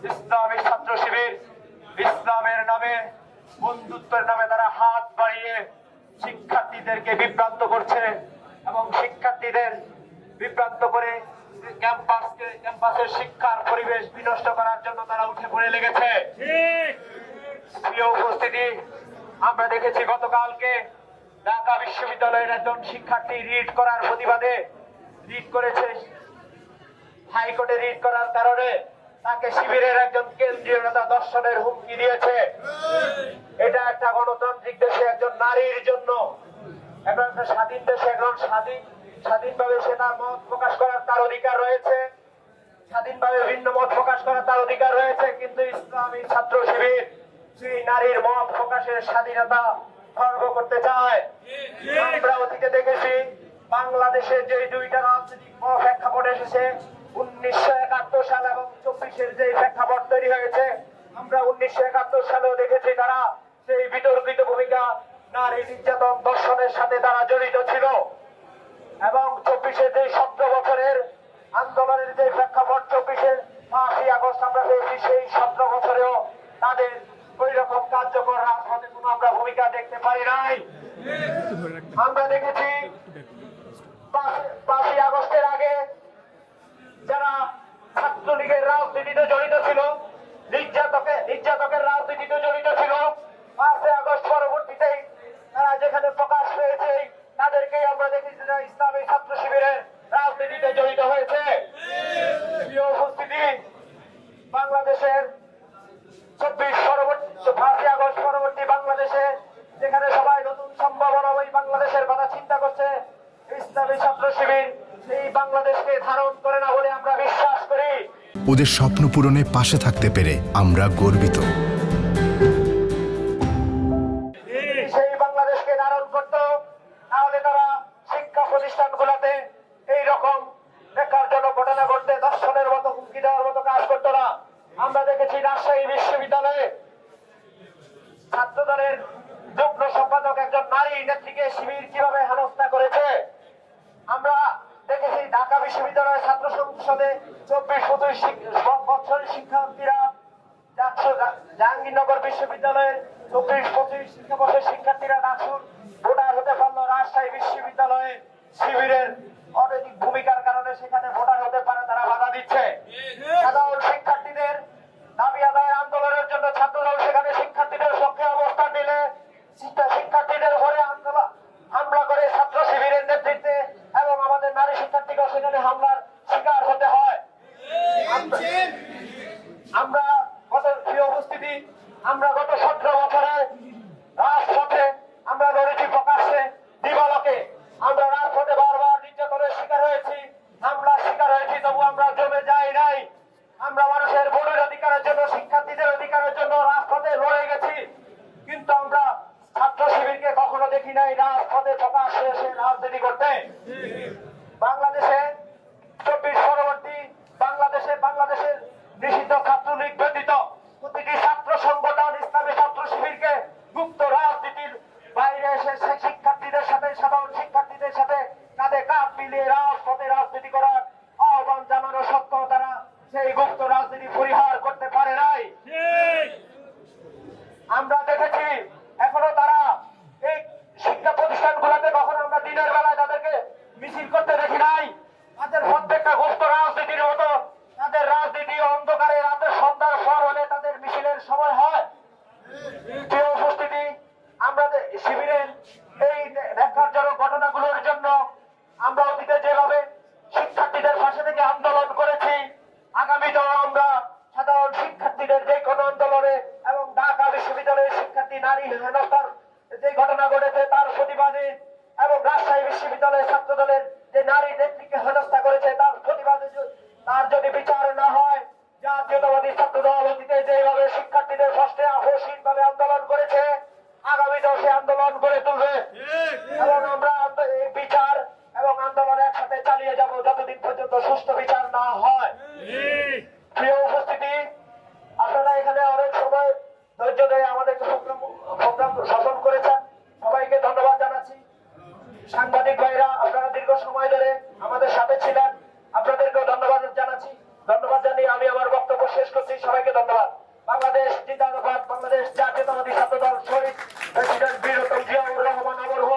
ইসলামী ছাত্র শিবির ইসলামের নামে, বন্ধুত্বের নামে তারা হাত বাড়িয়ে শিক্ষার্থীদেরকে বিভ্রান্ত করছে এবং শিক্ষার্থীদের বিভ্রান্ত করে ক্যাম্পাসের শিক্ষার পরিবেশ বিনষ্ট করার জন্য তারা উঠে পড়ে লেগেছে। প্রিয় উপস্থিতি, আমরা দেখেছি গতকালকে ঢাকা বিশ্ববিদ্যালয়ের একজন শিক্ষার্থী রিট করার প্রতিবাদে রিট করেছে। হাইকোর্টে রিট করার কারণে তাকে শিবিরের একজন কেন্দ্রীয় নেতা দর্শনের হুমকি দিয়েছে। এটা একটা গণতান্ত্রিক দেশে একজন নারীর জন্য, একটা স্বাধীন দেশে একজন স্বাধীনভাবে সে তার মত প্রকাশ করার তার অধিকার রয়েছে, স্বাধীনভাবে ভিন্ন মত প্রকাশ করার তার অধিকার রয়েছে। কিন্তু ইসলামী ছাত্র শিবির সেই নারীর মত প্রকাশের স্বাধীনতা খর্ব করতে চায়। আমরা অতীতে দেখেছি বাংলাদেশে যে দুইটা রাজনৈতিক প্রেক্ষাপট এসেছে, 1971 সাল এবং 24-এর যে প্রেক্ষাপট তৈরি হয়েছে, আমরা 1971 সালেও দেখেছি তারা সেই বিতর্কিত ভূমিকা, নারী নির্যাতন দর্শনের সাথে তারা জড়িত ছিল। এবং 24-এর যে 17 বছরের আন্দোলনের যে প্রেক্ষাপট, 24-এর 5ই আগস্ট আমরা পেয়েছি, সেই 17 বছরেও তাদের ওই রকম কার্যকর রাজপথে কোনো আমরা ভূমিকা দেখতে পারি নাই। আমরা দেখেছি 5ই আগস্টের আগে যারা ছাত্রলীগের রাজনীতিতে জড়িত ছিল, নির্যাতকের রাজনীতিতে জড়িত ছিল, 5ই আগস্ট পরবর্তীতেই তারা যেখানে প্রকাশ পেয়েছে তাদেরকেই আমরা দেখেছি যে ইসলামী ছাত্র শিবিরের রাজনীতিতে জড়িত হয়েছে। প্রিয় উপস্থিতি, বাংলাদেশের 5ই আগস্ট পরবর্তী বাংলাদেশে যেখানে সবাই নতুন সম্ভাবনা ওই বাংলাদেশের কথা চিন্তা করছে, ইসলামী ছাত্র শিবির সেই বাংলাদেশকে ধারণ করে না বলে আমরা বিশ্বাস করি। ওদের স্বপ্ন পূরণে পাশে থাকতে পেরে আমরা গর্বিত। সেই বাংলাদেশকে ধারণ করত, তাহলে তারা শিক্ষা প্রতিষ্ঠানগুলোতে এইরকম বেকারজনক ঘটনা ঘটতে দর্শনের মতো হুমকি দেওয়ার মতো কাজ করতো না। আমরা দেখেছি রাজশাহী বিশ্ববিদ্যালয়ে ছাত্রদলের যুগ্ম সম্পাদক একজন নারী নেত্রীকে শিবির কিভাবে হেনস্থা করেছে। আমরা দেখেছি ঢাকা বিশ্ববিদ্যালয়ের ছাত্র সংসদে 24-25 বছরের শিক্ষার্থীরা, জাহাঙ্গীরনগর বিশ্ববিদ্যালয়ের 24-25 শিক্ষাবর্ষের শিক্ষার্থীরা ডাকসুর ভোটার হতে পারলো। রাজশাহী বিশ্ববিদ্যালয়ে শিবিরের অনৈতিক ভূমিকার কারণে সেখানে ভোটার হতে পারে, তারা বাধা দিচ্ছে। সাধারণ শিক্ষার্থীদের দাবি আদায়ের আন্দোলনের জন্য ছাত্রদল সেখানে শিক্ষার্থীদের পক্ষে অবস্থান নিলে শিক্ষার্থীদের ঘরে হামলা করে ছাত্র শিবিরের নেতৃত্বে এবং আমাদের নারী শিক্ষার্থীরা সেখানে হামলার শিকার হতে হয়। আমরা গত 17 বছরে রাজপথে আমরা লড়েছি, প্রকাশ্যে দিবালোকে আমরা রাজপথে বারবার নির্যাতনের শিকার হয়েছি, হামলার শিকার হয়েছি, তবু আমরা জমে যাই নাই। আমরা মানুষের ভোটের অধিকারের জন্য, শিক্ষার্থীদের অধিকারের জন্য রাজপথে লড়ে গেছি। কিন্তু আমরা ছাত্র শিবিরকে কখনো দেখি নাই রাজপথে প্রকাশ্যে এসে রাজনীতি করতে। বাংলাদেশে 24 পরবর্তী বাংলাদেশের নিষিদ্ধ ছাত্রলীগ ব্যতীত প্রতিটি ছাত্র সংগঠন ইসলামী ছাত্র শিবিরকে গুপ্ত রাজনীতির বাইরে এসে শিক্ষার্থীদের সাথে, সাধারণ শিক্ষার্থীদের সাথে কাঁধে কাঁধ মিলিয়ে রাজপথে রাজনীতি করার আহ্বান জানানো সত্ত্বেও তারা সেই গুপ্ত রাজনীতি পরিহার করতে পারে নাই। আমরা দেখেছি এখনো তারা এই শিক্ষা প্রতিষ্ঠানগুলোতে, কখনো আমরা দিনের বেলায় তাদেরকে মিছিল করতে দেখি নাই। তাদের প্রত্যেকটা গুপ্ত রাজনীতির মতো তাদের রাজনীতি অন্ধকারে রাতে সন্ধ্যার পর হলে তাদের মিছিলের সময় হয়। প্রিয় উপস্থিতি, আমরা শিবিরের এই ন্যাক্কারজনক ঘটনা সাংবাদিক ভাইরা, আপনারা দীর্ঘ সময় ধরে আমাদের সাথে ছিলেন, আপনাদেরকেও ধন্যবাদ জানাচ্ছি। ধন্যবাদ জানিয়ে আমি আমার বক্তব্য শেষ করছি। সবাইকে ধন্যবাদ। বাংলাদেশ জিন্দাবাদ, বাংলাদেশ জাতীয়তাবাদী ছাত্র দল, শহীদ প্রেসিডেন্ট বীর জিয়াউর রহমান অমর হোক।